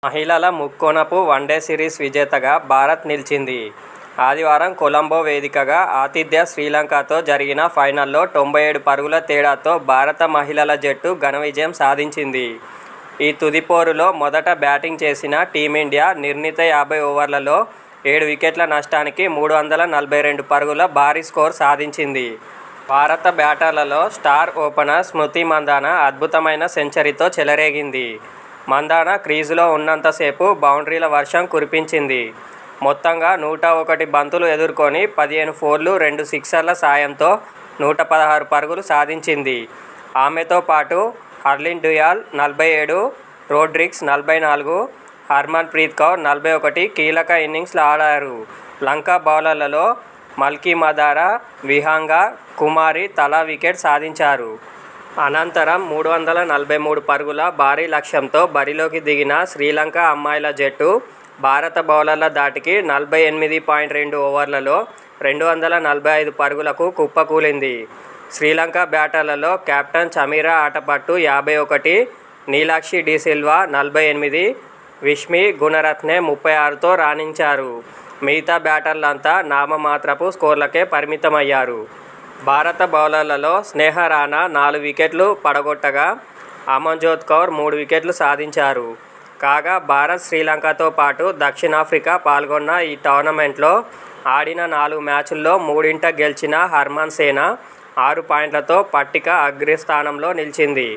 మహిళల ముక్కోనపు one day series విజేతగా భారత్ నిలిచింది. ఆదివారం కొలంబో వేదికగా ఆతిథ్య శ్రీలంకతో జరిగిన ఫైనల్లో 97 పరుగుల తేడాతో భారత మహిళల జట్టు ఘన విజయం సాధించింది. ఈ తుది పోరులో మొదట బ్యాటింగ్ చేసిన టీమిండియా నిర్ణీత 50 ఓవర్లలో 7 వికెట్ల నష్టానికి 342 పరుగుల భారీ స్కోరు సాధించింది. భారత బ్యాటర్లలో స్టార్ ఓపెనర్ స్మృతి మంధాన అద్భుతమైన సెంచరీతో చెలరేగింది. మంధాన క్రీజులో ఉన్నంతసేపు బౌండరీల వర్షం కురిపించింది. మొత్తంగా 101 బంతులు ఎదుర్కొని 15 ఫోర్లు, 2 సిక్సర్ల సాయంతో 116 పరుగులు సాధించింది. ఆమెతో పాటు హర్లీన్ డ్యూయాల్ 47, రోడ్రిగ్స్ 44, హర్మన్ ప్రీత్ కౌర్ 41 కీలక ఇన్నింగ్స్లు ఆడారు. లంక బౌలర్లలో మల్కీ మధార, విహంగ కుమారి తలా వికెట్ సాధించారు. అనంతరం 343 పరుగుల భారీ లక్ష్యంతో బరిలోకి దిగిన శ్రీలంక అమ్మాయిల జట్టు భారత బౌలర్ల ధాటికి 48.2 ఓవర్లలో 245 పరుగులకు కుప్పకూలింది. శ్రీలంక బ్యాటర్లలో కెప్టెన్ చమీరా ఆటపట్టు 51, నీలాక్షి డిసిల్వా 48, విష్మి గుణరత్నే 36తో రాణించారు. మిగతా బ్యాటర్లంతా నామమాత్రపు స్కోర్లకే పరిమితమయ్యారు. భారత బౌలర్లలో స్నేహ రాణా 4 వికెట్లు పడగొట్టగా అమన్జోత్ కౌర్ 3 వికెట్లు సాధించారు. కాగా భారత్, శ్రీలంకతో పాటు దక్షిణాఫ్రికా పాల్గొన్న ఈ టోర్నమెంట్లో ఆడిన 4 మ్యాచుల్లో 3 గెలిచిన హర్మన్ సేన 6 పాయింట్లతో పట్టిక అగ్రస్థానంలో నిలిచింది.